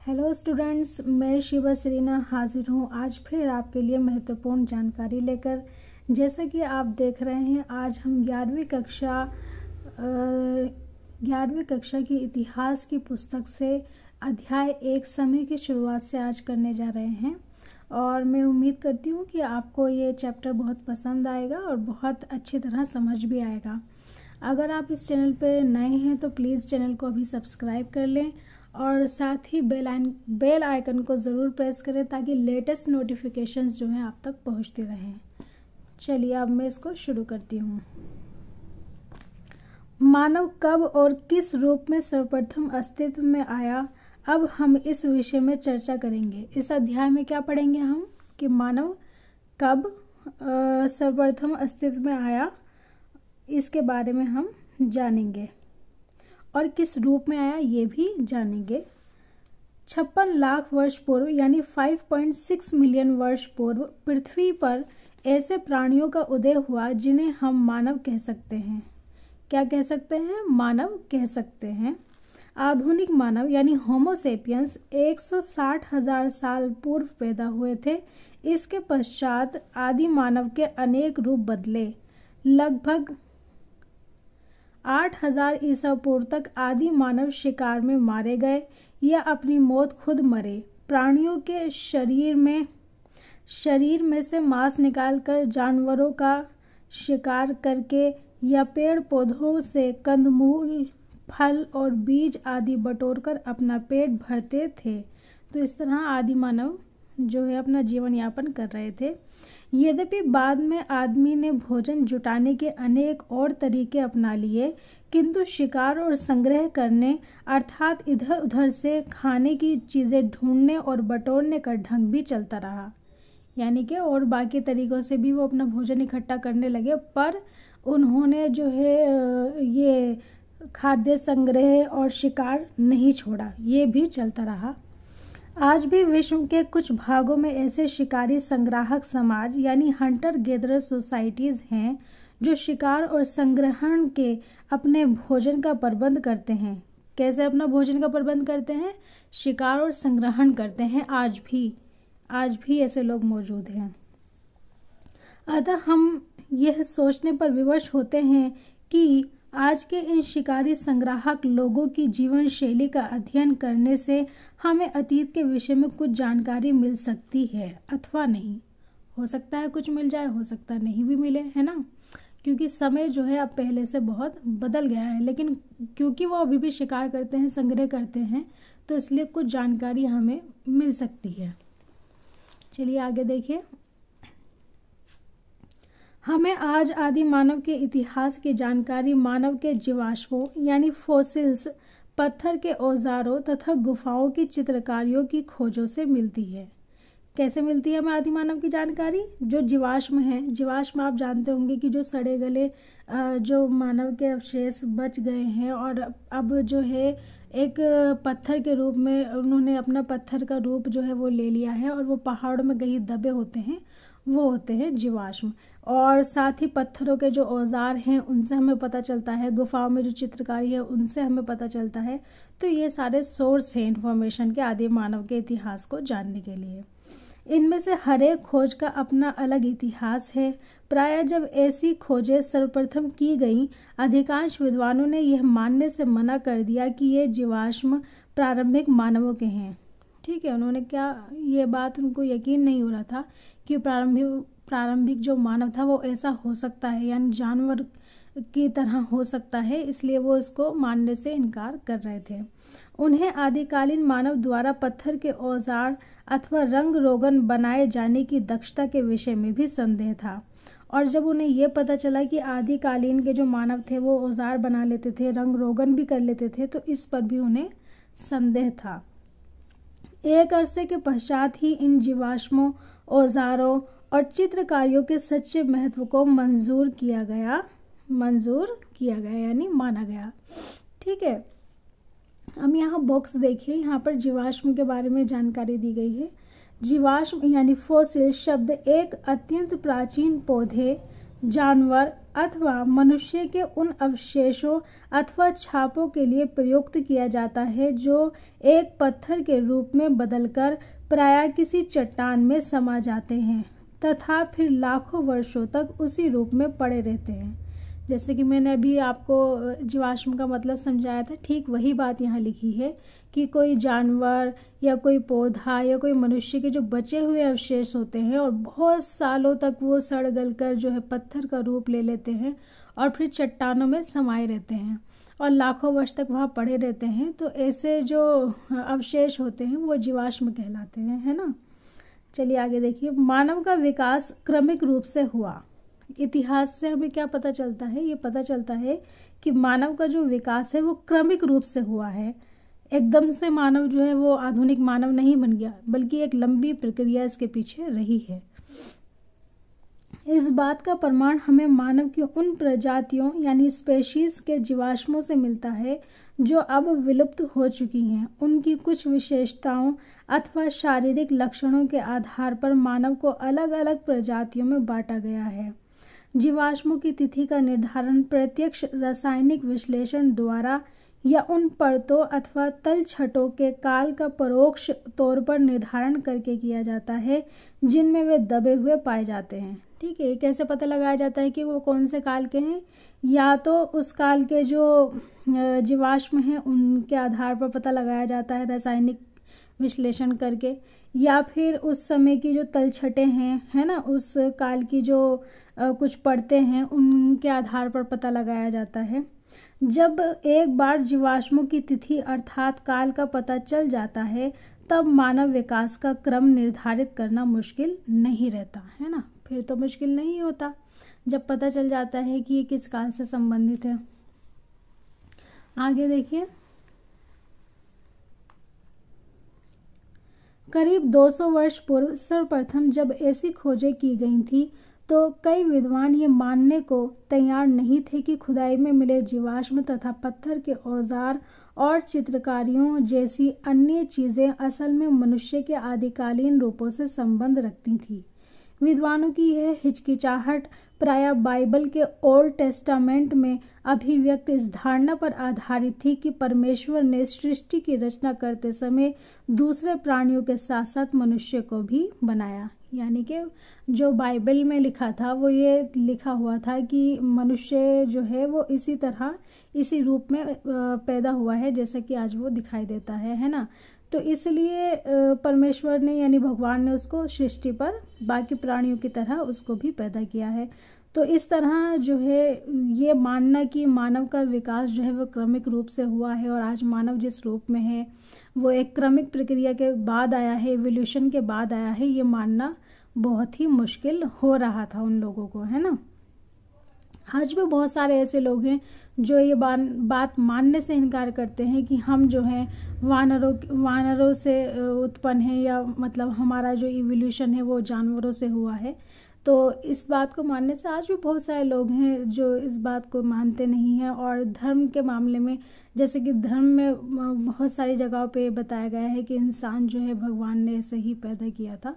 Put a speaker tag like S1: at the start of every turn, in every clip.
S1: Hello students, मैं Shiva Serena हाजिर हूँ आज फिर आपके लिए महत्वपूर्ण जानकारी लेकर। जैसा कि आप देख रहे हैं, आज हम 11वीं कक्षा की इतिहास की पुस्तक से अध्याय 1 समय की शुरुआत से आज करने जा रहे हैं। और मैं उम्मीद करती हूँ कि आपको ये चैप्टर बहुत पसंद आएगा और बहुत अच्छी तरह समझ भी आएगा। अगर आप इस चैनल पर नए हैं तो प्लीज़ चैनल को अभी सब्सक्राइब कर लें और साथ ही बेल आइकन को ज़रूर प्रेस करें ताकि लेटेस्ट नोटिफिकेशंस जो हैं आप तक पहुंचते रहें। चलिए अब मैं इसको शुरू करती हूँ। मानव कब और किस रूप में सर्वप्रथम अस्तित्व में आया, अब हम इस विषय में चर्चा करेंगे। इस अध्याय में क्या पढ़ेंगे हम कि मानव कब सर्वप्रथम अस्तित्व में आया, इसके बारे में हम जानेंगे और किस रूप में आया ये भी जानेंगे। 56 लाख वर्ष पूर्व यानी 5.6 मिलियन वर्ष पूर्व पृथ्वी पर ऐसे प्राणियों का उदय हुआ जिन्हें हम मानव कह सकते हैं। क्या कह सकते हैं? मानव कह सकते हैं। आधुनिक मानव यानी होमोसेपियंस 160,000 साल पूर्व पैदा हुए थे। इसके पश्चात आदि मानव के अनेक रूप बदले। लगभग 8,000 ईसा पूर्व तक आदि मानव शिकार में मारे गए या अपनी मौत खुद मरे। प्राणियों के शरीर में से मांस निकालकर जानवरों का शिकार करके या पेड़ पौधों से कंदमूल, फल और बीज आदि बटोरकर अपना पेट भरते थे। तो इस तरह आदि मानव जो है अपना जीवन यापन कर रहे थे। यद्यपि बाद में आदमी ने भोजन जुटाने के अनेक और तरीके अपना लिए, किंतु शिकार और संग्रह करने अर्थात इधर उधर से खाने की चीजें ढूंढने और बटोरने का ढंग भी चलता रहा। यानी कि और बाकी तरीकों से भी वो अपना भोजन इकट्ठा करने लगे, पर उन्होंने जो है ये खाद्य संग्रह और शिकार नहीं छोड़ा, ये भी चलता रहा। आज भी विश्व के कुछ भागों में ऐसे शिकारी संग्राहक समाज यानी हंटर गैदरर सोसाइटीज हैं जो शिकार और संग्रहण के अपने भोजन का प्रबंध करते हैं। कैसे अपना भोजन का प्रबंध करते हैं? शिकार और संग्रहण करते हैं। आज भी ऐसे लोग मौजूद हैं। अतः हम यह सोचने पर विवश होते हैं कि आज के इन शिकारी संग्राहक लोगों की जीवन शैली का अध्ययन करने से हमें अतीत के विषय में कुछ जानकारी मिल सकती है अथवा नहीं। हो सकता है कुछ मिल जाए, हो सकता है नहीं भी मिले, है ना, क्योंकि समय जो है अब पहले से बहुत बदल गया है। लेकिन क्योंकि वो अभी भी शिकार करते हैं, संग्रह करते हैं, तो इसलिए कुछ जानकारी हमें मिल सकती है। चलिए आगे देखिए। हमें आज आदि मानव के इतिहास की जानकारी मानव के जीवाश्मों यानी फॉसिल्स, पत्थर के औजारों तथा गुफाओं की चित्रकारियों की खोजों से मिलती है। कैसे मिलती है हमें आदि मानव की जानकारी? जो जीवाश्म हैं, जीवाश्म आप जानते होंगे कि जो सड़े गले जो मानव के अवशेष बच गए हैं और अब जो है एक पत्थर के रूप में उन्होंने अपना पत्थर का रूप जो है वो ले लिया है और वो पहाड़ों में कहीं दबे होते हैं, वो होते हैं जीवाश्म। और साथ ही पत्थरों के जो औजार हैं उनसे हमें पता चलता है, गुफाओं में जो चित्रकारी है उनसे हमें पता चलता है। तो ये सारे सोर्स हैं इंफॉर्मेशन के आदि मानव के इतिहास को जानने के लिए। इनमें से हर एक खोज का अपना अलग इतिहास है। प्रायः जब ऐसी खोजें सर्वप्रथम की गईं, अधिकांश विद्वानों ने यह मानने से मना कर दिया कि ये जीवाश्म प्रारंभिक मानवों के हैं। ठीक है, उन्होंने ये बात उनको यकीन नहीं हो रहा था कि प्रारंभिक जो मानव था वो ऐसा हो सकता है, यानी जानवर की तरह हो सकता है, इसलिए वो इसको मानने से इनकार कर रहे थे। उन्हें आदिकालीन मानव द्वारा पत्थर के औजार अथवा रंग रोगन बनाए जाने की दक्षता के विषय में भी संदेह था। और जब उन्हें यह पता चला कि आदिकालीन के जो मानव थे वो औजार बना लेते थे, रंग रोगन भी कर लेते थे, तो इस पर भी उन्हें संदेह था। एक अरसे के पश्चात ही इन जीवाश्मों, औजारों और चित्रकारियों के सच्चे महत्व को मंजूर किया गया यानी माना गया। ठीक है, हम यहाँ बॉक्स देखिए, यहाँ पर जीवाश्म के बारे में जानकारी दी गई है। जीवाश्म यानी फॉसिल शब्द एक अत्यंत प्राचीन पौधे, जानवर अथवा मनुष्य के उन अवशेषों अथवा छापों के लिए प्रयुक्त किया जाता है जो एक पत्थर के रूप में बदलकर प्रायः किसी चट्टान में समा जाते हैं तथा फिर लाखों वर्षों तक उसी रूप में पड़े रहते हैं। जैसे कि मैंने अभी आपको जीवाश्म का मतलब समझाया था, ठीक वही बात यहाँ लिखी है कि कोई जानवर या कोई पौधा या कोई मनुष्य के जो बचे हुए अवशेष होते हैं और बहुत सालों तक वो सड़ गल कर जो है पत्थर का रूप ले लेते हैं और फिर चट्टानों में समाये रहते हैं और लाखों वर्ष तक वहाँ पड़े रहते हैं, तो ऐसे जो अवशेष होते हैं वो जीवाश्म कहलाते हैं, है ना। चलिए आगे देखिए। मानव का विकास क्रमिक रूप से हुआ। इतिहास से हमें क्या पता चलता है? ये पता चलता है कि मानव का जो विकास है वो क्रमिक रूप से हुआ है। एकदम से मानव जो है वो आधुनिक मानव नहीं बन गया, बल्कि एक लंबी प्रक्रिया इसके पीछे रही है। इस बात का प्रमाण हमें मानव की उन प्रजातियों यानी स्पेशीज के जीवाश्मों से मिलता है जो अब विलुप्त हो चुकी हैं। उनकी कुछ विशेषताओं अथवा शारीरिक लक्षणों के आधार पर मानव को अलग अलग प्रजातियों में बांटा गया है। जीवाश्मों की तिथि का निर्धारण प्रत्यक्ष रासायनिक विश्लेषण द्वारा या उन परतों अथवा तलछटों के काल का परोक्ष तौर पर निर्धारण करके किया जाता है जिनमें वे दबे हुए पाए जाते हैं। ठीक है, कैसे पता लगाया जाता है कि वो कौन से काल के हैं? या तो उस काल के जो जीवाश्म हैं उनके आधार पर पता लगाया जाता है रासायनिक विश्लेषण करके, या फिर उस समय की जो तलछटें हैं, है ना, उस काल की जो कुछ परतें हैं उनके आधार पर पता लगाया जाता है। जब एक बार जीवाश्मों की तिथि अर्थात काल का पता चल जाता है तब मानव विकास का क्रम निर्धारित करना मुश्किल नहीं रहता, है ना। फिर तो मुश्किल नहीं होता जब पता चल जाता है कि ये किस काल से संबंधित है। आगे देखिए। करीब 200 वर्ष पूर्व सर्वप्रथम जब ऐसी खोजें की गई थी तो कई विद्वान ये मानने को तैयार नहीं थे कि खुदाई में मिले जीवाश्म तथा पत्थर के औजार और चित्रकारियों जैसी अन्य चीजें असल में मनुष्य के आदिकालीन रूपों से संबंध रखती थी। विद्वानों की यह हिचकिचाहट प्रायः बाइबल के ओल्ड टेस्टामेंट में अभिव्यक्त इस धारणा पर आधारित थी कि परमेश्वर ने सृष्टि की रचना करते समय दूसरे प्राणियों के साथ साथ मनुष्य को भी बनाया। यानी कि जो बाइबल में लिखा था वो ये लिखा हुआ था कि मनुष्य जो है वो इसी तरह इसी रूप में पैदा हुआ है जैसा कि आज वो दिखाई देता है ना। तो इसलिए परमेश्वर ने यानी भगवान ने उसको सृष्टि पर बाकी प्राणियों की तरह उसको भी पैदा किया है। तो इस तरह जो है ये मानना कि मानव का विकास जो है वो क्रमिक रूप से हुआ है और आज मानव जिस रूप में है वो एक क्रमिक प्रक्रिया के बाद आया है, इवोल्यूशन के बाद आया है, ये मानना बहुत ही मुश्किल हो रहा था उन लोगों को, है ना। आज भी बहुत सारे ऐसे लोग हैं जो ये बात मानने से इनकार करते हैं कि हम जो हैं वानरों से उत्पन्न हैं, या मतलब हमारा जो इवोल्यूशन है वो जानवरों से हुआ है। तो इस बात को मानने से आज भी बहुत सारे लोग हैं जो इस बात को मानते नहीं हैं। और धर्म के मामले में जैसे कि धर्म में बहुत सारी जगहों पे बताया गया है कि इंसान जो है भगवान ने ऐसे ही पैदा किया था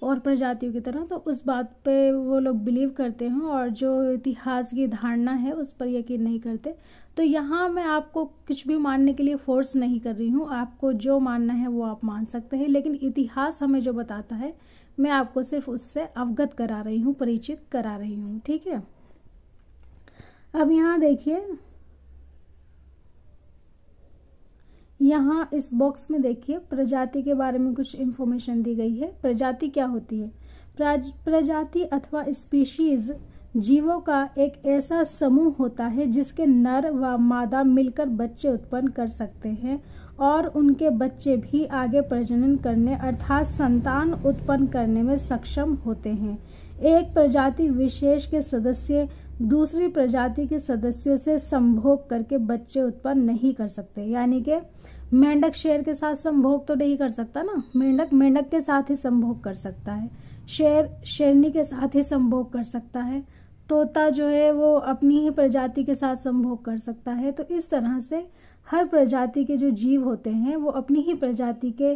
S1: और प्रजातियों की तरह, तो उस बात पे वो लोग बिलीव करते हैं और जो इतिहास की धारणा है उस पर यकीन नहीं करते। तो यहाँ मैं आपको कुछ भी मानने के लिए फोर्स नहीं कर रही हूँ, आपको जो मानना है वो आप मान सकते हैं, लेकिन इतिहास हमें जो बताता है मैं आपको सिर्फ उससे अवगत करा रही हूँ, परिचित करा रही हूँ। ठीक है, अब यहाँ देखिए, यहाँ इस बॉक्स में देखिए प्रजाति के बारे में कुछ इंफॉर्मेशन दी गई है। प्रजाति क्या होती है? प्रजाति अथवा स्पीशीज जीवों का एक ऐसा समूह होता है जिसके नर व मादा मिलकर बच्चे उत्पन्न कर सकते हैं और उनके बच्चे भी आगे प्रजनन करने अर्थात संतान उत्पन्न करने में सक्षम होते हैं। एक प्रजाति विशेष के सदस्य दूसरी प्रजाति के सदस्यों से संभोग करके बच्चे उत्पन्न नहीं कर सकते। यानी कि मेंढक शेर के साथ संभोग तो नहीं कर सकता ना, मेंढक मेंढक के साथ ही संभोग कर सकता है, शेर शेरनी के साथ ही संभोग कर सकता है, तोता जो है वो अपनी ही प्रजाति के साथ संभोग कर सकता है। तो इस तरह से हर प्रजाति के जो जीव होते हैं वो अपनी ही प्रजाति के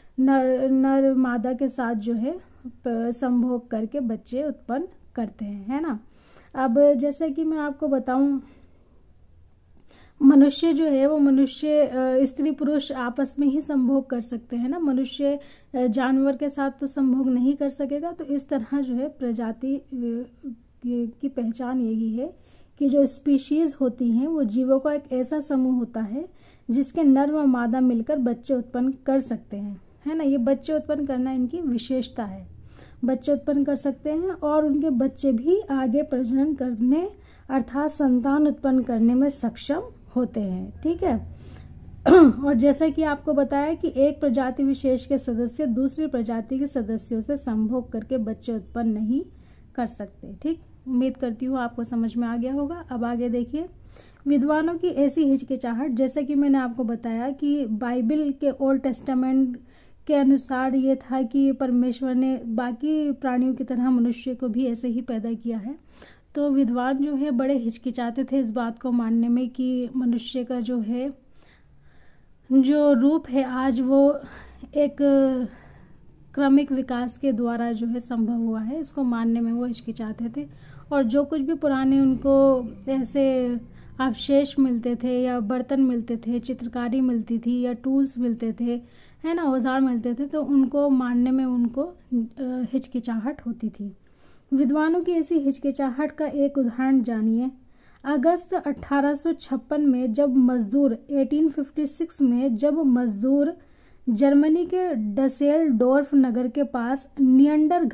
S1: नर मादा के साथ जो है संभोग करके बच्चे उत्पन्न करते हैं, है ना। अब जैसे कि मैं आपको बताऊं, मनुष्य जो है वो मनुष्य स्त्री पुरुष आपस में ही संभोग कर सकते हैं ना, मनुष्य जानवर के साथ तो संभोग नहीं कर सकेगा। तो इस तरह जो है प्रजाति की पहचान यही है कि जो स्पीशीज होती हैं वो जीवों का एक ऐसा समूह होता है जिसके नर व मादा मिलकर बच्चे उत्पन्न कर सकते हैं, है ना। ये बच्चे उत्पन्न करना इनकी विशेषता है, बच्चे उत्पन्न कर सकते हैं और उनके बच्चे भी आगे प्रजनन करने अर्थात संतान उत्पन्न करने में सक्षम होते हैं, ठीक है। और जैसा कि आपको बताया कि एक प्रजाति विशेष के सदस्य दूसरी प्रजाति के सदस्यों से संभोग करके बच्चे उत्पन्न नहीं कर सकते, ठीक। उम्मीद करती हूँ आपको समझ में आ गया होगा। अब आगे देखिए, विद्वानों की ऐसी हिचकिचाहट, जैसा कि मैंने आपको बताया कि बाइबल के ओल्ड टेस्टामेंट के अनुसार ये था कि परमेश्वर ने बाकी प्राणियों की तरह मनुष्य को भी ऐसे ही पैदा किया है। तो विद्वान जो है बड़े हिचकिचाते थे इस बात को मानने में कि मनुष्य का जो है जो रूप है आज वो एक क्रमिक विकास के द्वारा जो है संभव हुआ है, इसको मानने में वो हिचकिचाते थे। और जो कुछ भी पुराने उनको ऐसे अवशेष मिलते थे या बर्तन मिलते थे, चित्रकारी मिलती थी या टूल्स मिलते थे, है ना, औजार मिलते थे, तो उनको मानने में उनको हिचकिचाहट होती थी। विद्वानों की ऐसी हिचकिचाहट का एक उदाहरण जानिए। अगस्त 1856 में जब मजदूर 1856 में जब मजदूर जर्मनी के डसेल्डोर्फ नगर के पास नियंडर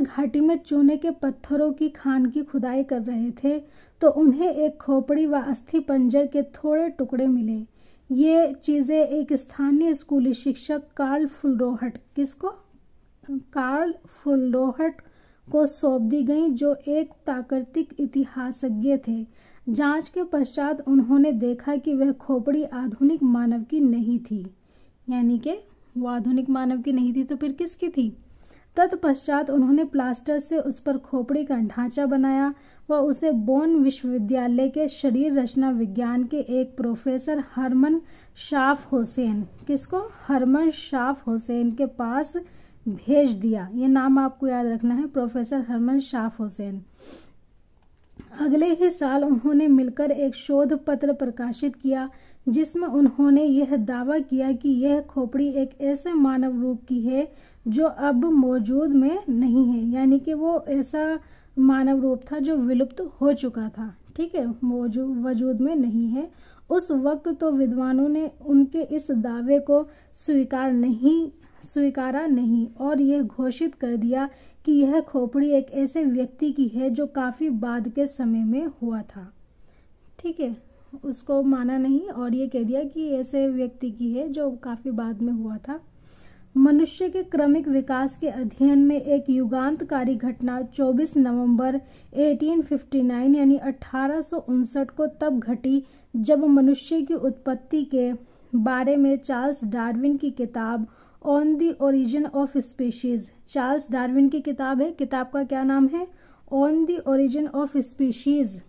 S1: घाटी में चूने के पत्थरों की खान की खुदाई कर रहे थे तो उन्हें एक खोपड़ी व अस्थि पंजर के थोड़े टुकड़े मिले। ये चीजें एक स्थानीय स्कूली शिक्षक कार्ल फुल्डोहट को सौंप दी गई, जो एक प्राकृतिक इतिहासज्ञ थे। जांच के पश्चात उन्होंने देखा कि वह खोपड़ी आधुनिक मानव की नहीं थी, यानी कि वो आधुनिक मानव की नहीं थी तो फिर किसकी थी। तत्पश्चात उन्होंने प्लास्टर से उस पर खोपड़ी का ढांचा बनाया व उसे बोन विश्वविद्यालय के शरीर रचना विज्ञान के एक प्रोफेसर हरमन शाफ हुसैन के पास भेज दिया। ये नाम आपको याद रखना है, प्रोफेसर हरमन शाफ हुसैन। अगले ही साल उन्होंने मिलकर एक शोध पत्र प्रकाशित किया जिसमें उन्होंने यह दावा किया कि यह खोपड़ी एक ऐसे मानव रूप की है जो अब मौजूद में नहीं है, यानी कि वो ऐसा मानव रूप था जो विलुप्त हो चुका था, ठीक है, वजूद में नहीं है। उस वक्त तो विद्वानों ने उनके इस दावे को स्वीकारा नहीं और यह घोषित कर दिया कि यह खोपड़ी एक ऐसे व्यक्ति की है जो काफी बाद के समय में हुआ था, ठीक है, उसको माना नहीं और ये कह दिया कि ऐसे व्यक्ति की है जो काफी बाद में हुआ था। मनुष्य के क्रमिक विकास के अध्ययन में एक युगांतकारी घटना 24 नवंबर 1859 यानी 1859 को तब घटी जब मनुष्य की उत्पत्ति के बारे में चार्ल्स डार्विन की किताब on the origin of species, Charles Darwin की किताब है, किताब का क्या नाम है, on the origin of species,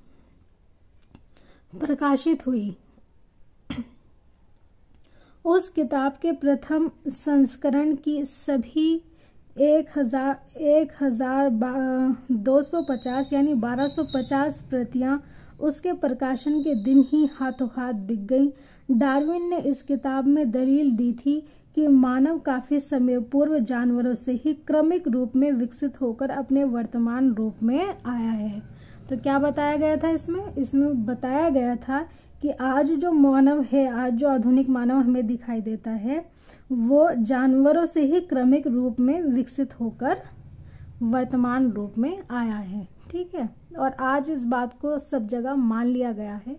S1: प्रकाशित हुई। उस किताब के प्रथम संस्करण की सभी 1250 यानी 1250 प्रतियां उसके प्रकाशन के दिन ही हाथों हाथ बिक गईं। डार्विन ने इस किताब में दलील दी थी कि मानव काफी समय पूर्व जानवरों से ही क्रमिक रूप में विकसित होकर अपने वर्तमान रूप में आया है। तो क्या बताया गया था इसमें बताया गया था कि आज जो मानव है, आज जो आधुनिक मानव हमें दिखाई देता है वो जानवरों से ही क्रमिक रूप में विकसित होकर वर्तमान रूप में आया है, ठीक है। और आज इस बात को सब जगह मान लिया गया है,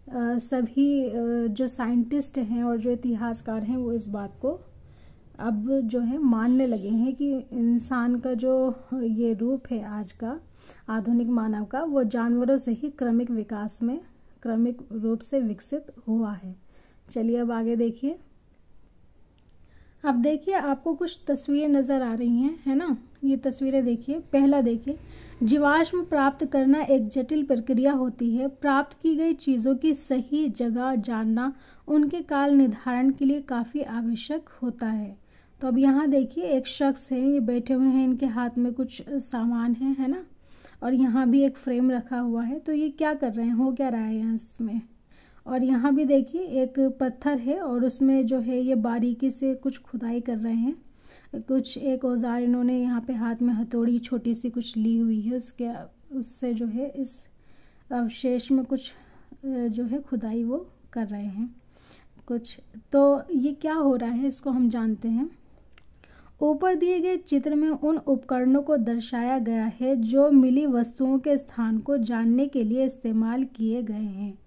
S1: सभी जो साइंटिस्ट हैं और जो इतिहासकार हैं वो इस बात को अब जो है मानने लगे हैं कि इंसान का जो ये रूप है आज का आधुनिक मानव का, वो जानवरों से ही क्रमिक रूप से विकसित हुआ है। चलिए अब आगे देखिए। अब देखिए आपको कुछ तस्वीरें नजर आ रही हैं, है ना, ये तस्वीरें देखिए। पहला देखिए, जीवाश्म प्राप्त करना एक जटिल प्रक्रिया होती है। प्राप्त की गई चीजों की सही जगह जानना उनके काल निर्धारण के लिए काफी आवश्यक होता है। तो अब यहाँ देखिए एक शख्स है, ये बैठे हुए हैं, इनके हाथ में कुछ सामान है ना, और यहाँ भी एक फ्रेम रखा हुआ है। तो ये क्या कर रहे हैं, हो क्या रहा है यहाँ इसमें। और यहाँ भी देखिए एक पत्थर है और उसमें जो है ये बारीकी से कुछ खुदाई कर रहे हैं। कुछ एक औजार इन्होंने यहाँ पे हाथ में हथौड़ी छोटी सी कुछ ली हुई है, उससे जो है इस अवशेष में कुछ जो है खुदाई वो कर रहे हैं कुछ। तो ये क्या हो रहा है इसको हम जानते हैं। ऊपर दिए गए चित्र में उन उपकरणों को दर्शाया गया है जो मिली वस्तुओं के स्थान को जानने के लिए इस्तेमाल किए गए हैं।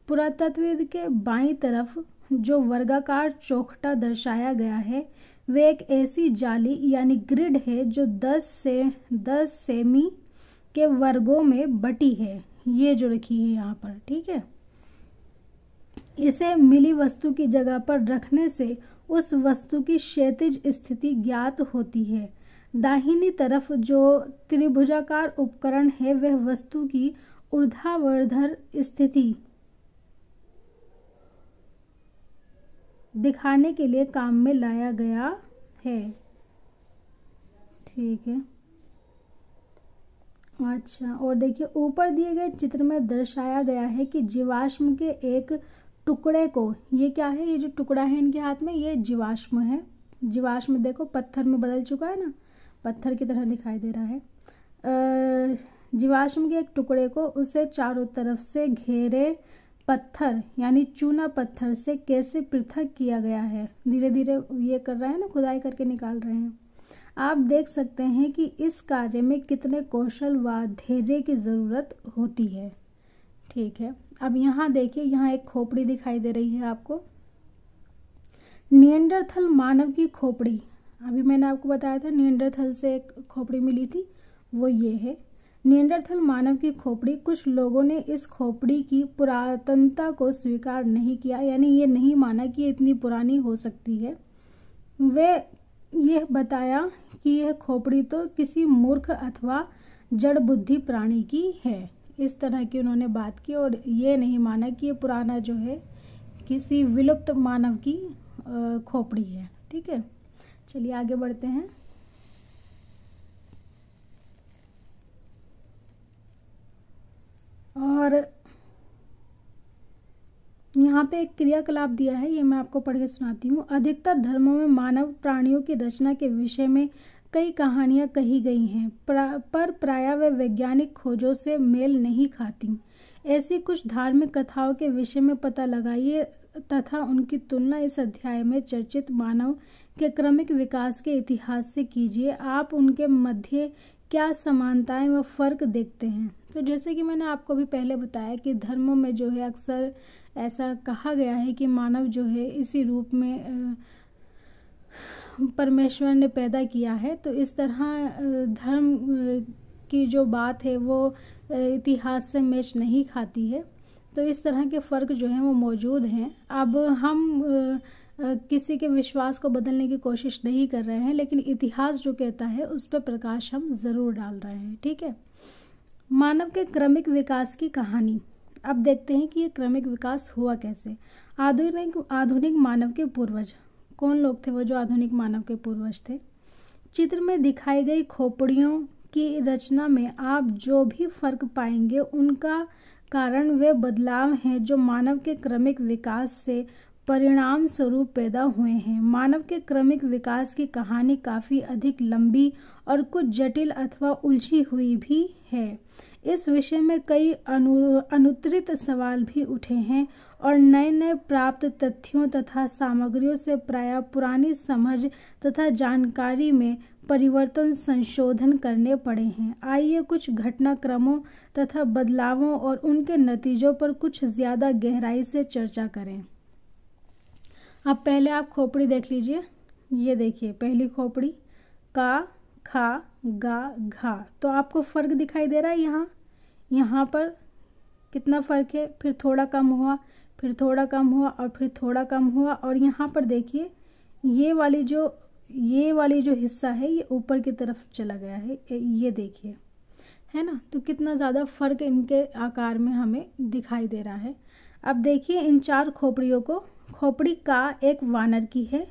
S1: पुरातत्वविद के बाईं तरफ जो वर्गाकार चौखटा दर्शाया गया है वे एक ऐसी जाली यानी ग्रिड है जो 10 सेमी के वर्गों में बटी है, ये जो रखी है यहाँ पर, ठीक है। इसे मिली वस्तु की जगह पर रखने से उस वस्तु की क्षैतिज स्थिति ज्ञात होती है। दाहिनी तरफ जो त्रिभुजाकार उपकरण है वह वस्तु की ऊर्ध्वाधर स्थिति दिखाने के लिए काम में लाया गया है, ठीक है। अच्छा, और देखिए ऊपर दिए गए चित्र में दर्शाया गया है कि जीवाश्म के एक टुकड़े को, ये क्या है, ये जो टुकड़ा है इनके हाथ में ये जीवाश्म है। जीवाश्म देखो पत्थर में बदल चुका है ना, पत्थर की तरह दिखाई दे रहा है। जीवाश्म के एक टुकड़े को उसे चारों तरफ से घेरे पत्थर यानी चूना पत्थर से कैसे पृथक किया गया है। धीरे धीरे ये कर रहा है ना, खुदाई करके निकाल रहे हैं। आप देख सकते हैं कि इस कार्य में कितने कौशल व धैर्य की जरूरत होती है, ठीक है। अब यहाँ देखिए, यहाँ एक खोपड़ी दिखाई दे रही है आपको। निएंडरथल मानव की खोपड़ी, अभी मैंने आपको बताया था निएंडरथल से एक खोपड़ी मिली थी, वो ये है। निएंडरथल मानव की खोपड़ी, कुछ लोगों ने इस खोपड़ी की पुरातनता को स्वीकार नहीं किया, यानी ये नहीं माना कि ये इतनी पुरानी हो सकती है। वे यह बताया कि यह खोपड़ी तो किसी मूर्ख अथवा जड़ बुद्धि प्राणी की है, इस तरह की उन्होंने बात की, और ये नहीं माना कि ये पुराना जो है किसी विलुप्त मानव की खोपड़ी है, ठीक है। चलिए आगे बढ़ते हैं। और यहाँ पे एक क्रियाकलाप दिया है, ये मैं आपको पढ़ के सुनाती हूँ। अधिकतर धर्मों में मानव प्राणियों की रचना के विषय में कई कहानियाँ कही गई हैं, पर प्रायः वे वैज्ञानिक खोजों से मेल नहीं खाती। ऐसी कुछ धार्मिक कथाओं के विषय में पता लगाइए तथा उनकी तुलना इस अध्याय में चर्चित मानव के क्रमिक विकास के इतिहास से कीजिए। आप उनके मध्य क्या समानताएं व फर्क देखते हैं। तो जैसे कि मैंने आपको भी पहले बताया कि धर्मों में जो है अक्सर ऐसा कहा गया है कि मानव जो है इसी रूप में परमेश्वर ने पैदा किया है। तो इस तरह धर्म की जो बात है वो इतिहास से मैच नहीं खाती है। तो इस तरह के फ़र्क जो हैं वो मौजूद हैं। अब हम किसी के विश्वास को बदलने की कोशिश नहीं कर रहे हैं, लेकिन इतिहास जो कहता है उस पर प्रकाश हम ज़रूर डाल रहे हैं, ठीक है। मानव के क्रमिक विकास की कहानी। अब देखते हैं कि ये क्रमिक विकास हुआ कैसे। आधुनिक मानव के पूर्वज कौन लोग थे, वो जो आधुनिक मानव के पूर्वज थे। चित्र में दिखाई गई खोपड़ियों की रचना में आप जो भी फर्क पाएंगे उनका कारण वे बदलाव हैं जो मानव के क्रमिक विकास से परिणाम स्वरूप पैदा हुए हैं। मानव के क्रमिक विकास की कहानी काफ़ी अधिक लंबी और कुछ जटिल अथवा उलझी हुई भी है। इस विषय में कई अनुत्तरित सवाल भी उठे हैं और नए नए प्राप्त तथ्यों तथा सामग्रियों से प्रायः पुरानी समझ तथा जानकारी में परिवर्तन संशोधन करने पड़े हैं। आइए कुछ घटनाक्रमों तथा बदलावों और उनके नतीजों पर कुछ ज़्यादा गहराई से चर्चा करें। अब पहले आप खोपड़ी देख लीजिए। ये देखिए पहली खोपड़ी का, खा, गा, घा। तो आपको फ़र्क दिखाई दे रहा है यहाँ पर कितना फ़र्क है, फिर थोड़ा कम हुआ, फिर थोड़ा कम हुआ और फिर थोड़ा कम हुआ। और यहाँ पर देखिए ये वाली जो हिस्सा है ये ऊपर की तरफ चला गया है, ये देखिए, है ना। तो कितना ज़्यादा फ़र्क इनके आकार में हमें दिखाई दे रहा है। अब देखिए इन चार खोपड़ियों को। खोपड़ी का एक वानर की है,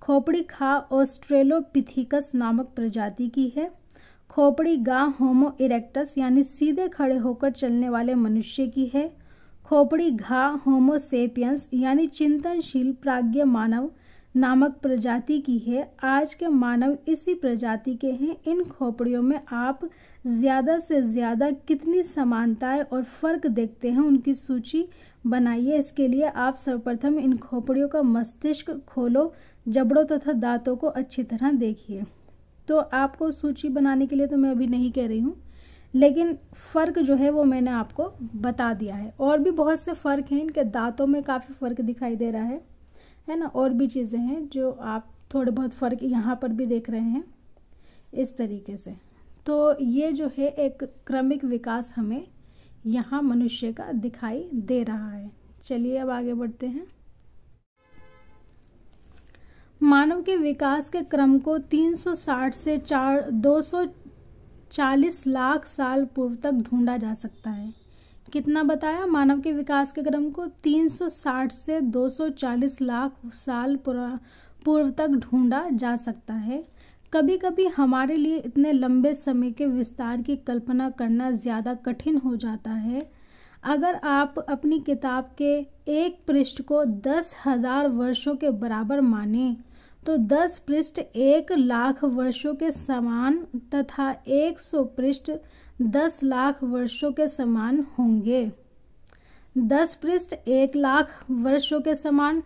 S1: खोपड़ी घा ऑस्ट्रेलोपिथिकस नामक प्रजाति की है। खोपड़ी गा होमो इरेक्टस यानी सीधे खड़े होकर चलने वाले मनुष्य की है। खोपड़ी घा होमो सेपियंस यानी चिंतनशील प्राज्ञ मानव नामक प्रजाति की है। आज के मानव इसी प्रजाति के हैं। इन खोपड़ियों में आप ज़्यादा से ज़्यादा कितनी समानताएं और फर्क देखते हैं, उनकी सूची बनाइए। इसके लिए आप सर्वप्रथम इन खोपड़ियों का मस्तिष्क खोलो, जबड़ों तथा दांतों को अच्छी तरह देखिए। तो आपको सूची बनाने के लिए तो मैं अभी नहीं कह रही हूँ, लेकिन फ़र्क जो है वो मैंने आपको बता दिया है। और भी बहुत से फ़र्क हैं, इनके दांतों में काफ़ी फ़र्क दिखाई दे रहा है ना। और भी चीज़ें हैं जो आप थोड़े बहुत फ़र्क यहाँ पर भी देख रहे हैं इस तरीके से। तो ये जो है एक क्रमिक विकास हमें यहाँ मनुष्य का दिखाई दे रहा है। चलिए अब आगे बढ़ते हैं। मानव के विकास के क्रम को 360 से 240 लाख साल पूर्व तक ढूंढा जा सकता है। कितना बताया? मानव के विकास के क्रम को 360 से 240 लाख साल पूर्व तक ढूंढा जा सकता है। कभी कभी हमारे लिए इतने लंबे समय के विस्तार की कल्पना करना ज़्यादा कठिन हो जाता है। अगर आप अपनी किताब के एक पृष्ठ को 10,000 वर्षों के बराबर माने तो 10 पृष्ठ 1,00,000 वर्षों के समान तथा 100 पृष्ठ 10 लाख वर्षों के समान होंगे। 10 पृष्ठ 1,00,000 वर्षों के समान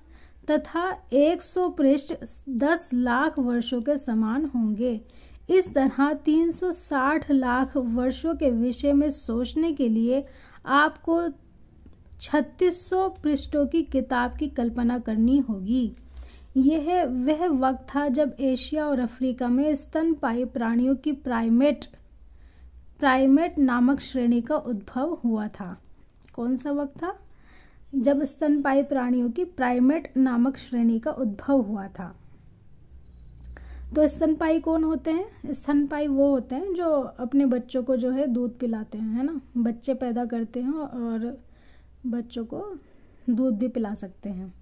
S1: तथा 100 पृष्ठ 10 लाख वर्षों के समान होंगे। इस तरह 360 लाख वर्षों के विषय में सोचने के लिए आपको 3600 पृष्ठों की किताब की कल्पना करनी होगी। यह वह वक्त था जब एशिया और अफ्रीका में स्तनपायी प्राणियों की प्राइमेट नामक श्रेणी का उद्भव हुआ था। कौन सा वक्त था? जब स्तनपायी प्राणियों की प्राइमेट नामक श्रेणी का उद्भव हुआ था। तो स्तनपायी कौन होते हैं? स्तनपायी वो होते हैं जो अपने बच्चों को जो है दूध पिलाते हैं, है ना। बच्चे पैदा करते हैं और बच्चों को दूध भी पिला सकते हैं।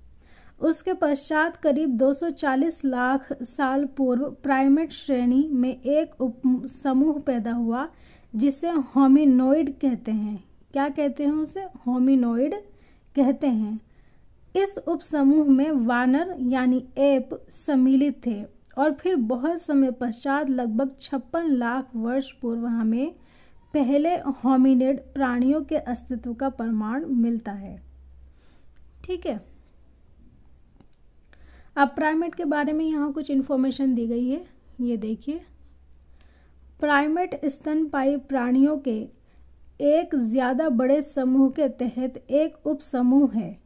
S1: उसके पश्चात करीब 240 लाख साल पूर्व प्राइमेट श्रेणी में एक उप समूह पैदा हुआ जिसे होमिनोइड कहते हैं। क्या कहते हैं उसे? होमिनोइड कहते हैं। इस उपसमूह में वानर यानी एप सम्मिलित थे और फिर बहुत समय पश्चात लगभग 56 लाख वर्ष पूर्व हमें पहले होमिनिड प्राणियों के अस्तित्व का प्रमाण मिलता है। ठीक है। अब प्राइमेट के बारे में यहाँ कुछ इन्फॉर्मेशन दी गई है, ये देखिए। प्राइमेट स्तनपायी प्राणियों के एक ज्यादा बड़े समूह के तहत एक उपसमूह है।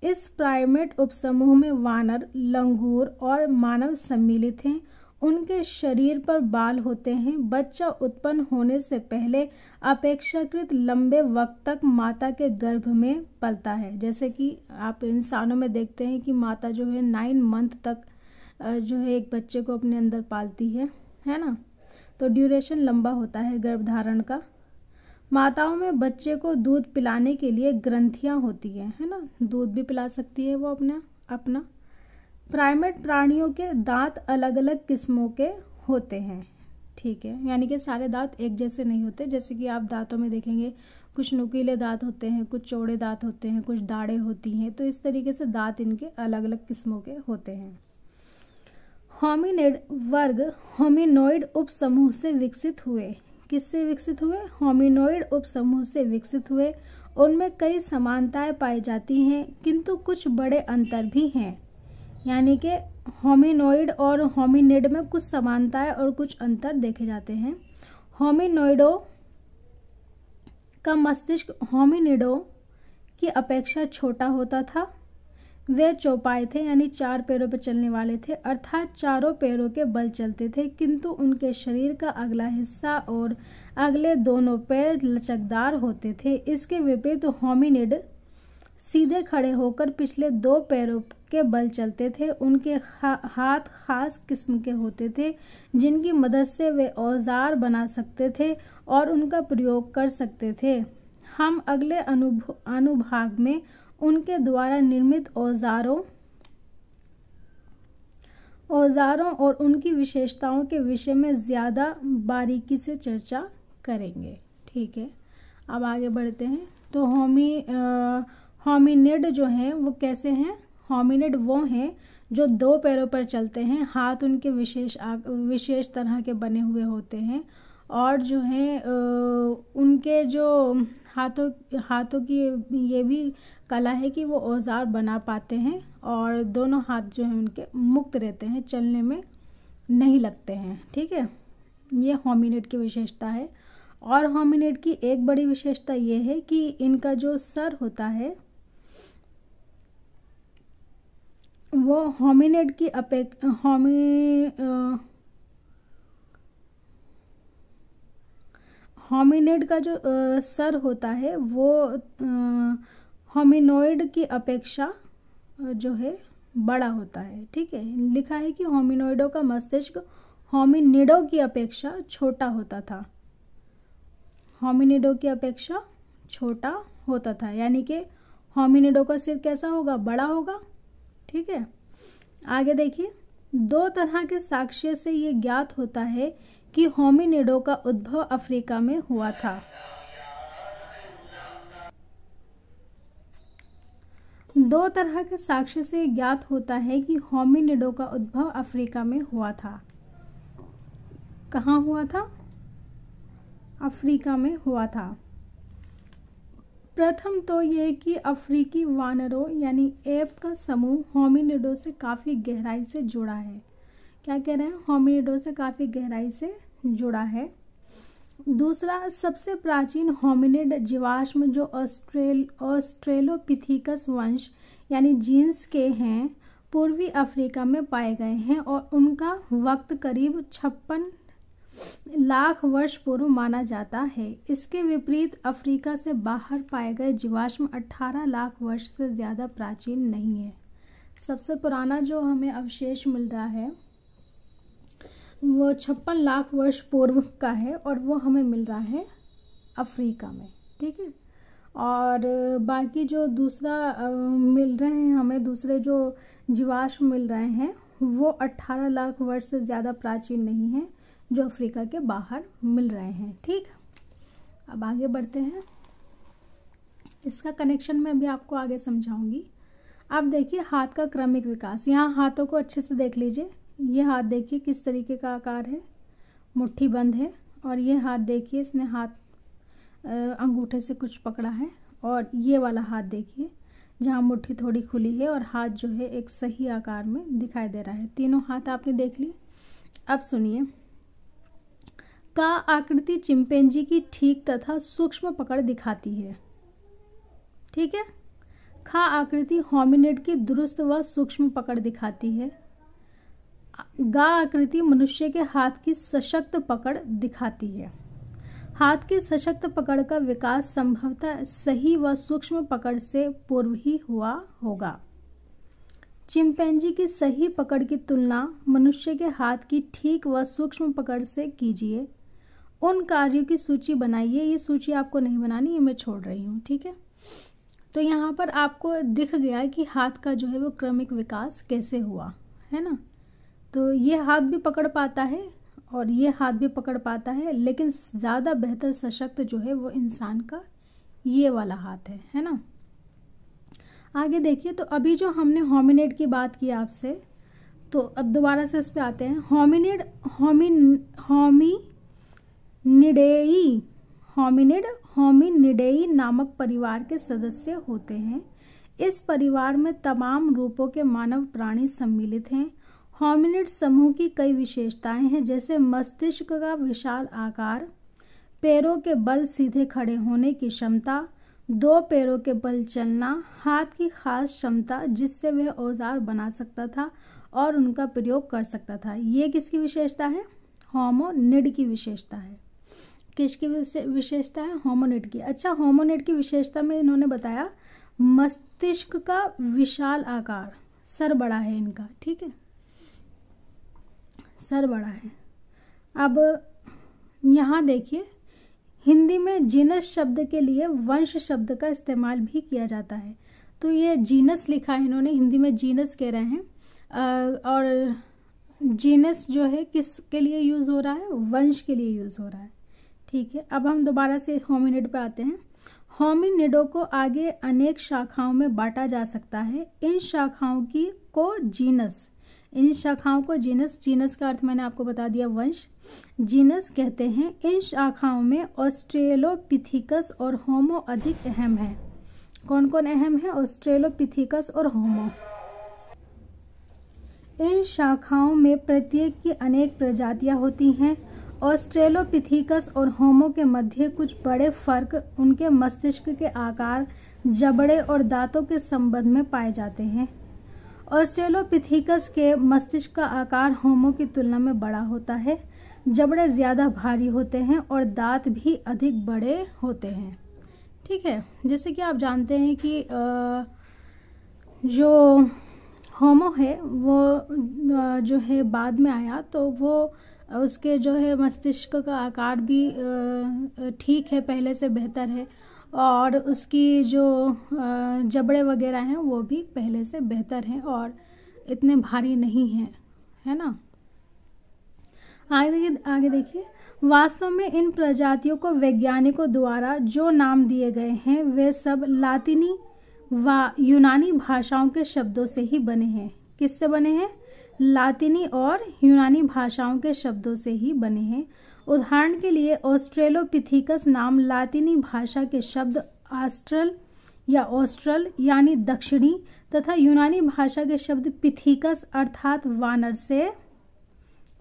S1: इस प्राइमेट उपसमूह में वानर, लंगूर और मानव सम्मिलित हैं। उनके शरीर पर बाल होते हैं। बच्चा उत्पन्न होने से पहले अपेक्षाकृत लंबे वक्त तक माता के गर्भ में पलता है। जैसे कि आप इंसानों में देखते हैं कि माता जो है 9 मंथ तक जो है एक बच्चे को अपने अंदर पालती है ना। तो ड्यूरेशन लंबा होता है गर्भधारण का। माताओं में बच्चे को दूध पिलाने के लिए ग्रंथियां होती हैं, है ना। दूध भी पिला सकती है वो अपना। प्राइमेट प्राणियों के दांत अलग अलग किस्मों के होते हैं। ठीक है, यानी कि सारे दांत एक जैसे नहीं होते। जैसे कि आप दांतों में देखेंगे कुछ नुकीले दांत होते हैं, कुछ चौड़े दांत होते हैं, कुछ दाढ़ें होती हैं। तो इस तरीके से दांत इनके अलग अलग किस्मों के होते हैं। होमिनिड वर्ग होमिनोइड उपसमूह से विकसित हुए। किससे विकसित हुए? होमिनोइड उपसमूह से विकसित हुए। उनमें कई समानताएं पाई जाती हैं किंतु कुछ बड़े अंतर भी हैं। यानी कि होमिनोइड और होमिनिड में कुछ समानताएं और कुछ अंतर देखे जाते हैं। होमिनोइडों का मस्तिष्क होमिनिडों की अपेक्षा छोटा होता था। वे चौपाई थे, यानी 4 पैरों पर चलने वाले थे, अर्थात चारों पैरों के बल चलते थे, किंतु उनके शरीर का अगला हिस्सा और अगले दोनों पैर लचकदार होते थे। इसके विपरीत होमिनिड सीधे खड़े होकर पिछले 2 पैरों के बल चलते थे। उनके हाथ खास किस्म के होते थे जिनकी मदद से वे औजार बना सकते थे और उनका प्रयोग कर सकते थे। हम अगले अनुभाग में उनके द्वारा निर्मित औजारों औजारों और उनकी विशेषताओं के विषय में ज़्यादा बारीकी से चर्चा करेंगे। ठीक है, अब आगे बढ़ते हैं। तो होमिनिड जो हैं वो कैसे हैं? होमिनिड वो हैं जो 2 पैरों पर चलते हैं, हाथ उनके विशेष तरह के बने हुए होते हैं, और जो है उनके जो हाथों की ये भी कला है कि वो औजार बना पाते हैं, और दोनों हाथ जो हैं उनके मुक्त रहते हैं, चलने में नहीं लगते हैं। ठीक है, ये होमिनिड की विशेषता है। और होमिनिड की एक बड़ी विशेषता ये है कि इनका जो सर होता है वो होमिनिड की होमिनिड का जो सर होता है वो होमिनोइड की अपेक्षा जो है बड़ा होता है। ठीक है, लिखा है कि होमिनोइडों का मस्तिष्क होमिनिडों की अपेक्षा छोटा होता था, होमिनिडों की अपेक्षा छोटा होता था, यानी कि होमिनिडों का सिर कैसा होगा? बड़ा होगा। ठीक है, आगे देखिए। 2 तरह के साक्ष्य से ये ज्ञात होता है कि होमिनिडों का उद्भव अफ्रीका में हुआ था। 2 तरह के साक्ष्य से ज्ञात होता है कि होमिनिडों का उद्भव अफ्रीका में हुआ था। कहाँ हुआ था? अफ्रीका में हुआ था। प्रथम तो ये कि अफ्रीकी वानरों यानी एप का समूह होमिनिडों से काफ़ी गहराई से जुड़ा है। क्या कह रहे हैं? होमिनिडों से काफ़ी गहराई से जुड़ा है। दूसरा, सबसे प्राचीन होमिनिड जीवाश्म जो ऑस्ट्रेलोपिथेकस वंश यानी जीन्स के हैं, पूर्वी अफ्रीका में पाए गए हैं, और उनका वक्त करीब 56 लाख वर्ष पूर्व माना जाता है। इसके विपरीत अफ्रीका से बाहर पाए गए जीवाश्म 18 लाख वर्ष से ज़्यादा प्राचीन नहीं है। सबसे पुराना जो हमें अवशेष मिल रहा है वो 56 लाख वर्ष पूर्व का है, और वो हमें मिल रहा है अफ्रीका में। ठीक है, और बाकी जो दूसरा मिल रहे हैं हमें, दूसरे जो जीवाश्म मिल रहे हैं वो 18 लाख वर्ष से ज़्यादा प्राचीन नहीं है, जो अफ्रीका के बाहर मिल रहे हैं। ठीक, अब आगे बढ़ते हैं। इसका कनेक्शन मैं भी आपको आगे समझाऊंगी। अब देखिए हाथ का क्रमिक विकास। यहाँ हाथों को अच्छे से देख लीजिए। ये हाथ देखिए किस तरीके का आकार है, मुट्ठी बंद है, और ये हाथ देखिए इसने हाथ अंगूठे से कुछ पकड़ा है, और ये वाला हाथ देखिए जहाँ मुट्ठी थोड़ी खुली है और हाथ जो है एक सही आकार में दिखाई दे रहा है। तीनों हाथ आपने देख लिए। अब सुनिए, का आकृति चिंपैंजी की ठीक तथा सूक्ष्म पकड़ दिखाती है। ठीक है, खा आकृति होमिनिड की दुरुस्त व सूक्ष्म पकड़ दिखाती है। गा आकृति मनुष्य के हाथ की सशक्त पकड़ दिखाती है। हाथ की सशक्त पकड़ का विकास संभवतः सही व सूक्ष्म पकड़ से पूर्व ही हुआ होगा। चिंपैंजी की सही पकड़ की तुलना मनुष्य के हाथ की ठीक व सूक्ष्म पकड़ से कीजिए। उन कार्यों की सूची बनाइए। ये सूची आपको नहीं बनानी, ये मैं छोड़ रही हूँ। ठीक है, तो यहाँ पर आपको दिख गया कि हाथ का जो है वो क्रमिक विकास कैसे हुआ है ना। तो ये हाथ भी पकड़ पाता है और ये हाथ भी पकड़ पाता है, लेकिन ज़्यादा बेहतर सशक्त जो है वो इंसान का ये वाला हाथ है ना। आगे देखिए, तो अभी जो हमने होमिनिड की बात की आपसे, तो अब दोबारा से उस पर आते हैं। होमिनिडेई नामक परिवार के सदस्य होते हैं। इस परिवार में तमाम रूपों के मानव प्राणी सम्मिलित हैं। होमिनिड समूह की कई विशेषताएं हैं, जैसे मस्तिष्क का विशाल आकार, पैरों के बल सीधे खड़े होने की क्षमता, 2 पैरों के बल चलना, हाथ की खास क्षमता जिससे वह औजार बना सकता था और उनका प्रयोग कर सकता था। ये किसकी विशेषता है? होमोनिड की विशेषता है। किसकी विशेषता है? होमोनिड की। अच्छा, होमोनिड की विशेषता में इन्होंने बताया मस्तिष्क का विशाल आकार, सर बड़ा है इनका। ठीक है, सर बड़ा है। अब यहाँ देखिए, हिंदी में जीनस शब्द के लिए वंश शब्द का इस्तेमाल भी किया जाता है। तो ये जीनस लिखा है इन्होंने, हिंदी में जीनस कह रहे हैं। और जीनस जो है किसके लिए यूज हो रहा है, वंश के लिए यूज हो रहा है। ठीक है, अब हम दोबारा से होमिनिड पे आते हैं। होमिनिडों को आगे अनेक शाखाओं में बांटा जा सकता है। इन शाखाओं को जीनस, जीनस का अर्थ मैंने आपको बता दिया वंश, जीनस कहते हैं। इन शाखाओं में ऑस्ट्रेलोपिथेकस और होमो अधिक अहम है। कौन कौन अहम है, ऑस्ट्रेलोपिथेकस और होमो। इन शाखाओं में प्रत्येक की अनेक प्रजातियां होती हैं। ऑस्ट्रेलोपिथेकस और होमो के मध्य कुछ बड़े फर्क उनके मस्तिष्क के आकार, जबड़े और दांतों के संबंध में पाए जाते हैं। ऑस्ट्रेलोपिथेकस के मस्तिष्क का आकार होमो की तुलना में बड़ा होता है, जबड़े ज्यादा भारी होते हैं और दांत भी अधिक बड़े होते हैं। ठीक है, जैसे कि आप जानते हैं कि जो होमो है वो जो है बाद में आया, तो वो उसके जो है मस्तिष्क का आकार भी ठीक है, पहले से बेहतर है, और उसकी जो जबड़े वगैरह हैं वो भी पहले से बेहतर हैं और इतने भारी नहीं हैं, है ना। आगे देखिए, वास्तव में इन प्रजातियों को वैज्ञानिकों द्वारा जो नाम दिए गए हैं वे सब लातिनी व यूनानी भाषाओं के शब्दों से ही बने हैं। किससे बने हैं, लातिनी और यूनानी भाषाओं के शब्दों से ही बने हैं। उदाहरण के लिए ऑस्ट्रेलोपिथेकस नाम लातिनी भाषा के शब्द आस्ट्रल या ऑस्ट्रल यानी दक्षिणी तथा यूनानी भाषा के शब्द पिथेकस अर्थात वानर से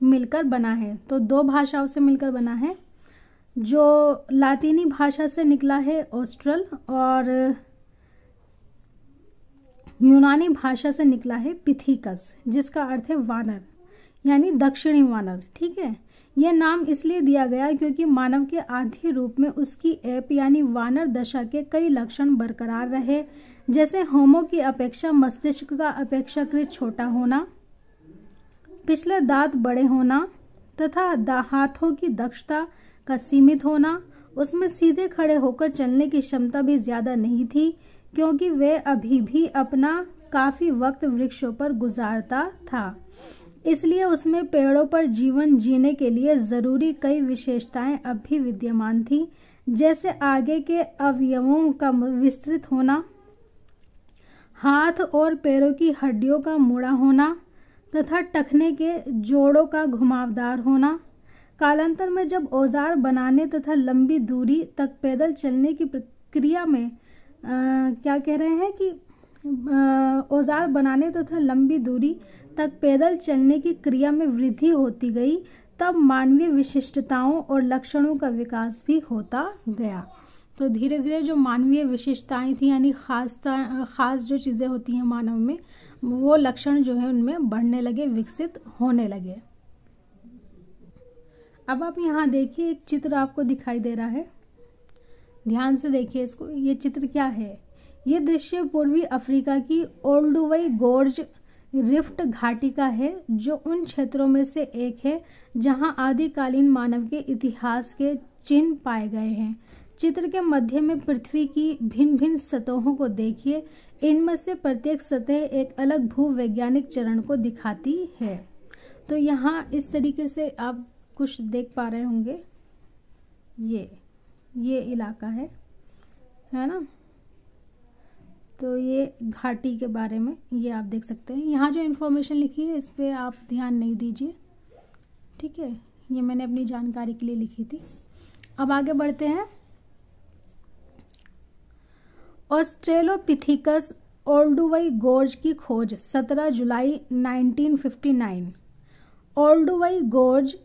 S1: मिलकर बना है। तो दो भाषाओं से मिलकर बना है। जो लातिनी भाषा से निकला है ऑस्ट्रल, और यूनानी भाषा से निकला है पिथेकस, जिसका अर्थ है वानर यानी दक्षिणी वानर। ठीक है, यह नाम इसलिए दिया गया क्योंकि मानव के आदि रूप में उसकी एप यानी वानर दशा के कई लक्षण बरकरार रहे, जैसे होमो की अपेक्षा मस्तिष्क का अपेक्षाकृत छोटा होना, पिछले दांत बड़े होना तथा हाथों की दक्षता का सीमित होना। उसमें सीधे खड़े होकर चलने की क्षमता भी ज्यादा नहीं थी क्योंकि वे अभी भी अपना काफी वक्त वृक्षों पर गुजारता था, इसलिए उसमें पेड़ों पर जीवन जीने के लिए जरूरी कई विशेषताएं अब भी विद्यमान थी, जैसे आगे के अवयवों का विस्तृत होना, हाथ और पैरों की हड्डियों का मुड़ा होना तथा टखने के जोड़ों का घुमावदार होना। कालांतर में जब औजार बनाने तथा लंबी दूरी तक पैदल चलने की प्रक्रिया में क्या कह रहे हैं कि औजार बनाने तथा लंबी दूरी तक पैदल चलने की क्रिया में वृद्धि होती गई, तब मानवीय विशिष्टताओं और लक्षणों का विकास भी होता गया। तो धीरे धीरे जो मानवीय विशेषताएं थी यानी खास जो चीजें होती हैं मानव में, वो लक्षण जो है उनमें बढ़ने लगे, विकसित होने लगे। अब आप यहाँ देखिए, एक चित्र आपको दिखाई दे रहा है, ध्यान से देखिए इसको। ये चित्र क्या है, ये दृश्य पूर्वी अफ्रीका की ओल्डुवई गोर्ज रिफ्ट घाटी का है, जो उन क्षेत्रों में से एक है जहां आदिकालीन मानव के इतिहास के चिन्ह पाए गए हैं। चित्र के मध्य में पृथ्वी की भिन्न भिन्न सतहों को देखिए, इनमें से प्रत्येक सतह एक अलग भूवैज्ञानिक चरण को दिखाती है। तो यहाँ इस तरीके से आप कुछ देख पा रहे होंगे, ये इलाका है ना। तो ये घाटी के बारे में ये आप देख सकते हैं। यहाँ जो इन्फॉर्मेशन लिखी है इस पे आप ध्यान नहीं दीजिए, ठीक है, ये मैंने अपनी जानकारी के लिए लिखी थी। अब आगे बढ़ते हैं। ऑस्ट्रेलोपिथेकस ओल्डुवई गोर्ज की खोज 17 जुलाई 1959। ओल्डुवई गोर्ज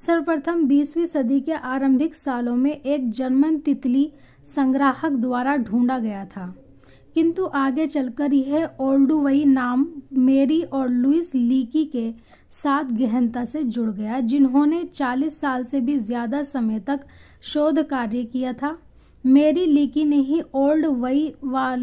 S1: सर्वप्रथम 20वीं सदी के आरंभिक सालों में एक जर्मन तितली संग्राहक द्वारा ढूंढा गया था, किंतु आगे चलकर यह ओल्डुवई नाम मेरी और लुइस लीकी के साथ गहनता से जुड़ गया, जिन्होंने 40 साल से भी ज्यादा समय तक शोध कार्य किया था। मेरी लीकी ने ही ओल्डुवई व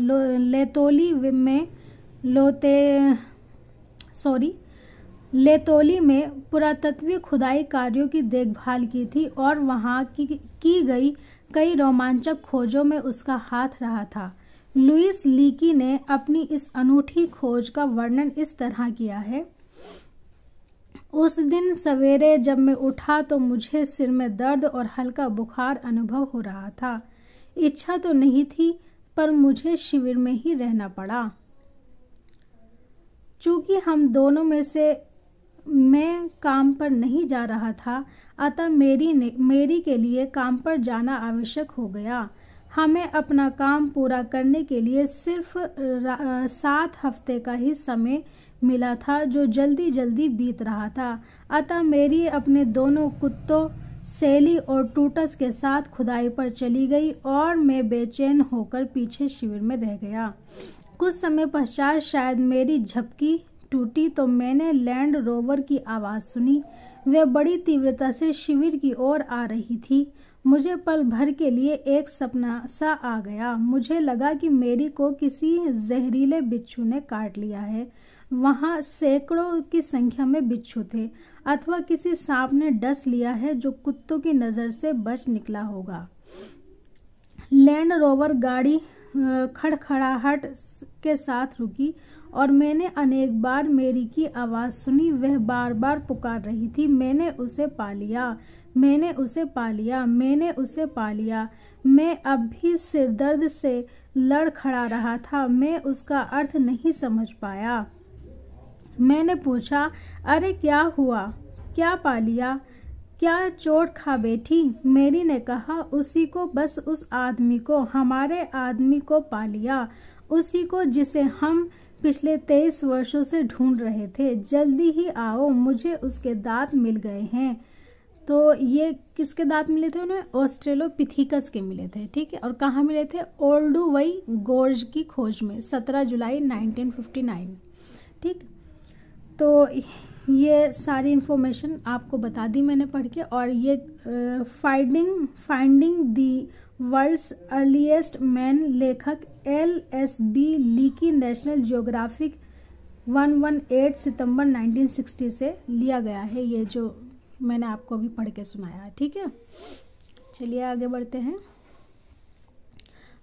S1: लेतोली में पुरातत्वीय खुदाई कार्यों की देखभाल की थी और वहां की गई कई रोमांचक खोजों में उसका हाथ रहा था। लुइस लीकी ने अपनी इस अनूठी खोज का वर्णन इस तरह किया है। उस दिन सवेरे जब मैं उठा तो मुझे सिर में दर्द और हल्का बुखार अनुभव हो रहा था। इच्छा तो नहीं थी, पर मुझे शिविर में ही रहना पड़ा। चूंकि हम दोनों में से मैं काम पर नहीं जा रहा था, अतः मेरी के लिए काम पर जाना आवश्यक हो गया। हमें अपना काम पूरा करने के लिए सिर्फ 7 हफ्ते का ही समय मिला था, जो जल्दी जल्दी बीत रहा था। अतः मेरी अपने दोनों कुत्तों सैली और टूटस के साथ खुदाई पर चली गई और मैं बेचैन होकर पीछे शिविर में रह गया। कुछ समय पश्चात शायद मेरी झपकी टूटी तो मैंने लैंड रोवर की आवाज सुनी। वह बड़ी तीव्रता से शिविर की ओर आ रही थी। मुझे पल भर के लिए एक सपना सा आ गया। मुझे लगा कि मेरी को किसी जहरीले बिच्छू ने काट लिया है। वहां सैकड़ों की संख्या में बिच्छू थे, अथवा किसी सांप ने डस लिया है जो कुत्तों की नजर से बच निकला होगा। लैंड रोवर गाड़ी खड़खड़ाहट के साथ रुकी और मैंने अनेक बार मेरी की आवाज सुनी। वह बार बार पुकार रही थी, मैंने उसे पा लिया, मैंने उसे पा लिया, मैंने उसे पा लिया। मैं अब भी सिरदर्द से लड़खड़ा रहा था। मैं उसका अर्थ नहीं समझ पाया। मैंने पूछा, अरे क्या हुआ, क्या पा लिया, क्या चोट खा बैठी? मेरी ने कहा, उसी को, बस उस आदमी को, हमारे आदमी को पा लिया, उसी को जिसे हम पिछले 23 वर्षों से ढूंढ रहे थे। जल्दी ही आओ, मुझे उसके दांत मिल गए हैं। तो ये किसके दांत मिले थे उन्हें? ऑस्ट्रेलोपिथेकस के मिले थे, ठीक है। और कहाँ मिले थे? ओल्डुवई गोर्ज की खोज में 17 जुलाई 1959, ठीक। तो ये सारी इंफॉर्मेशन आपको बता दी मैंने पढ़ के। और ये finding the world's earliest man लेखक LSB लीकी नेशनल जियोग्राफिक 118 सितंबर 1960 से लिया गया है, ये जो मैंने आपको अभी पढ़ के सुनाया है, ठीक है। चलिए आगे बढ़ते हैं।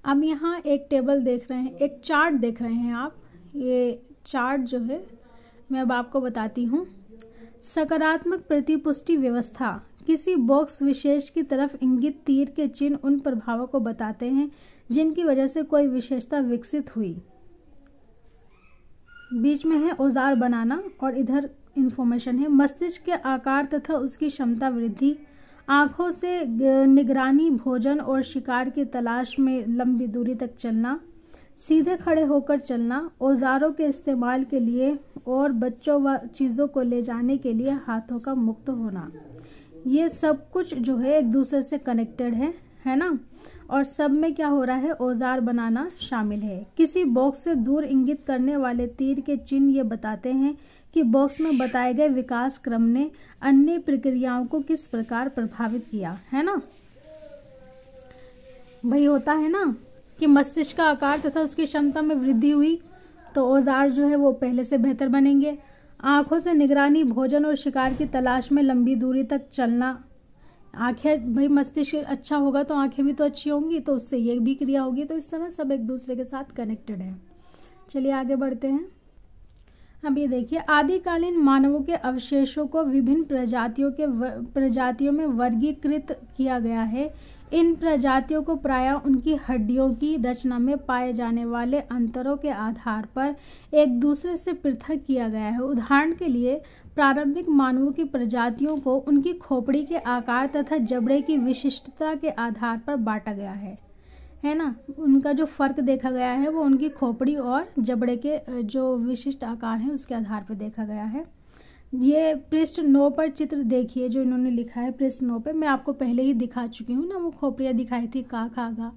S1: अब यहाँ एक टेबल देख रहे हैं, एक चार्ट देख रहे हैं आप। ये चार्ट जो है मैं अब आपको बताती हूँ। सकारात्मक प्रतिपुष्टि व्यवस्था किसी बॉक्स विशेष की तरफ इंगित तीर के चिन्ह उन प्रभावों को बताते हैं जिनकी वजह से कोई विशेषता विकसित हुई। बीच में है औजार बनाना और इधर इंफॉर्मेशन है। मस्तिष्क के आकार तथा उसकी क्षमता वृद्धि, आंखों से निगरानी, भोजन और शिकार की तलाश में लंबी दूरी तक चलना, सीधे खड़े होकर चलना, औजारों के इस्तेमाल के लिए और बच्चों व चीज़ों को ले जाने के लिए हाथों का मुक्त होना। ये सब कुछ जो है एक दूसरे से कनेक्टेड है ना। और सब में क्या हो रहा है? औजार बनाना शामिल है। किसी बॉक्स से दूर इंगित करने वाले तीर के चिन्ह ये बताते हैं कि बॉक्स में बताए गए विकास क्रम ने अन्य प्रक्रियाओं को किस प्रकार प्रभावित किया, है ना। वही होता है ना कि मस्तिष्क का आकार तथा उसकी क्षमता में वृद्धि हुई तो औजार जो है वो पहले से बेहतर बनेंगे। आंखों से निगरानी, भोजन और शिकार की तलाश में लंबी दूरी तक चलना। आंखें, भाई मस्तिष्क अच्छा होगा तो आंखें भी तो अच्छी होंगी, तो उससे ये भी क्रिया होगी। तो इस तरह सब एक दूसरे के साथ कनेक्टेड है। चलिए आगे बढ़ते हैं। अब ये देखिए, आदिकालीन मानवों के अवशेषों को विभिन्न प्रजातियों में वर्गीकृत किया गया है। इन प्रजातियों को प्रायः उनकी हड्डियों की रचना में पाए जाने वाले अंतरों के आधार पर एक दूसरे से पृथक किया गया है। उदाहरण के लिए प्रारंभिक मानवों की प्रजातियों को उनकी खोपड़ी के आकार तथा जबड़े की विशिष्टता के आधार पर बांटा गया है ना। उनका जो फर्क देखा गया है वो उनकी खोपड़ी और जबड़े के जो विशिष्ट आकार है उसके आधार पर देखा गया है। ये पृष्ठ 9 पर चित्र देखिए जो इन्होंने लिखा है पृष्ठ 9 पे। मैं आपको पहले ही दिखा चुकी हूँ ना, वो खोपड़ियाँ दिखाई थी का खा गा,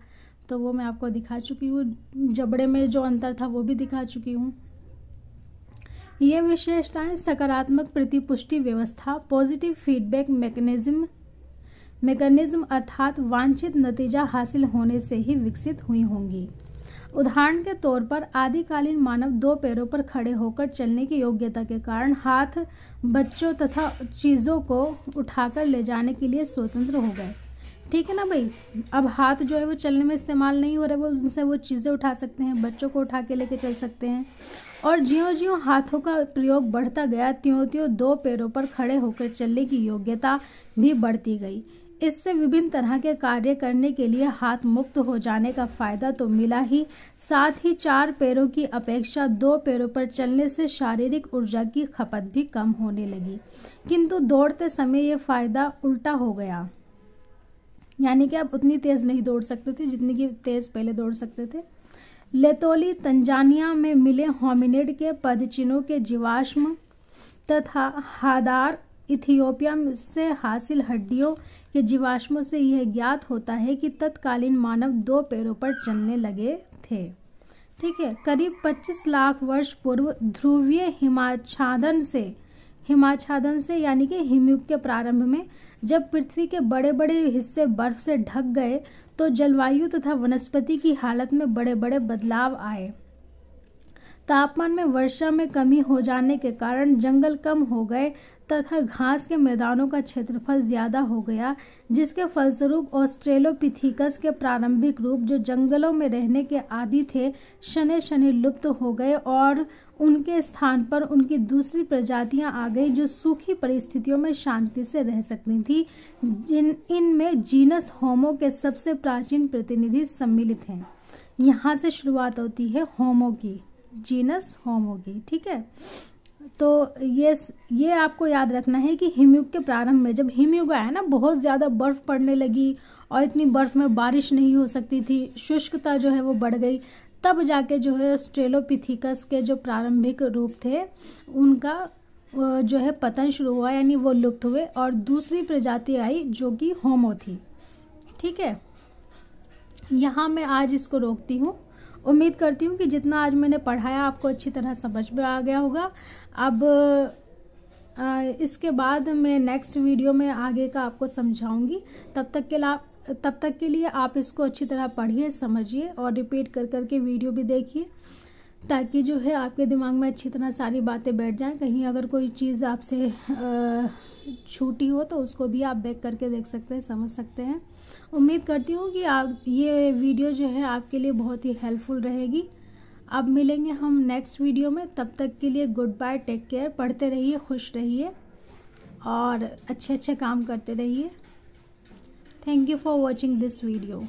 S1: तो वो मैं आपको दिखा चुकी हूँ। जबड़े में जो अंतर था वो भी दिखा चुकी हूँ। ये विशेषताएं सकारात्मक प्रतिपुष्टि व्यवस्था, पॉजिटिव फीडबैक मैकेनिज्म अर्थात वांछित नतीजा हासिल होने से ही विकसित हुई होंगी। उदाहरण के तौर पर आदिकालीन मानव 2 पैरों पर खड़े होकर चलने की योग्यता के कारण हाथ बच्चों तथा चीजों को उठाकर ले जाने के लिए स्वतंत्र हो गए। ठीक है ना भाई। अब हाथ जो है वो चलने में इस्तेमाल नहीं हो रहा है, वो उनसे वो चीज़ें उठा सकते हैं, बच्चों को उठा के लेके चल सकते हैं। और ज्यों-ज्यों हाथों का प्रयोग बढ़ता गया, त्यों-त्यों दो पैरों पर खड़े होकर चलने की योग्यता भी बढ़ती गई। इससे विभिन्न तरह के कार्य करने के लिए हाथ मुक्त हो जाने का फायदा तो मिला ही, साथ ही चार पैरों की अपेक्षा दो पैरों पर चलने से शारीरिक ऊर्जा की खपत भी कम होने लगी। किंतु दौड़ते समय ये फायदा उल्टा हो गया, यानी कि आप उतनी तेज नहीं दौड़ सकते थे जितनी की तेज पहले दौड़ सकते थे। लेतोली तंजानिया में मिले होमिनिड के पदचिन्हों के जीवाश्म तथा हादार इथियोपिया से हासिल हड्डियों के जीवाश्मों से यह ज्ञात होता है कि तत्कालीन मानव दो पैरों पर चलने लगे थे। ठीक है। करीब 25 लाख वर्ष पूर्व ध्रुवीय हिमाच्छादन से यानी कि हिमयुग के प्रारंभ में जब पृथ्वी के बड़े बड़े हिस्से बर्फ से ढक गए तो जलवायु तथा वनस्पति की हालत में बड़े बड़े बदलाव आए। तापमान में वर्षा में कमी हो जाने के कारण जंगल कम हो गए तथा घास के मैदानों का क्षेत्रफल ज्यादा हो गया, जिसके फलस्वरूप ऑस्ट्रेलोपिथेकस के प्रारंभिक रूप जो जंगलों में रहने के आदी थे शने शने लुप्त हो गए और उनके स्थान पर उनकी दूसरी प्रजातियां आ गई जो सूखी परिस्थितियों में शांति से रह सकती थी। इनमें जीनस होमो के सबसे प्राचीन प्रतिनिधि सम्मिलित हैं। यहाँ से शुरुआत होती है होमो की, जीनस होमो की। ठीक है। तो ये आपको याद रखना है कि हिमयुग के प्रारंभ में जब हिमयुग आया ना, बहुत ज़्यादा बर्फ़ पड़ने लगी और इतनी बर्फ़ में बारिश नहीं हो सकती थी, शुष्कता जो है वो बढ़ गई, तब जाके जो है ऑस्ट्रेलोपिथेकस के जो प्रारंभिक रूप थे उनका जो है पतन शुरू हुआ, यानी वो लुप्त हुए और दूसरी प्रजाति आई जो कि होमो थी। ठीक है। यहाँ मैं आज इसको रोकती हूँ। उम्मीद करती हूँ कि जितना आज मैंने पढ़ाया आपको अच्छी तरह समझ में आ गया होगा। अब इसके बाद मैं नेक्स्ट वीडियो में आगे का आपको समझाऊंगी। तब तक के लिए आप इसको अच्छी तरह पढ़िए, समझिए और रिपीट कर करके वीडियो भी देखिए, ताकि जो है आपके दिमाग में अच्छी तरह सारी बातें बैठ जाएं। कहीं अगर कोई चीज़ आपसे छूटी हो तो उसको भी आप बैक करके देख सकते हैं, समझ सकते हैं। उम्मीद करती हूँ कि आप ये वीडियो जो है आपके लिए बहुत ही हेल्पफुल रहेगी। अब मिलेंगे हम नेक्स्ट वीडियो में, तब तक के लिए गुड बाय, टेक केयर। पढ़ते रहिए, खुश रहिए और अच्छे काम करते रहिए। Thank you for watching this video.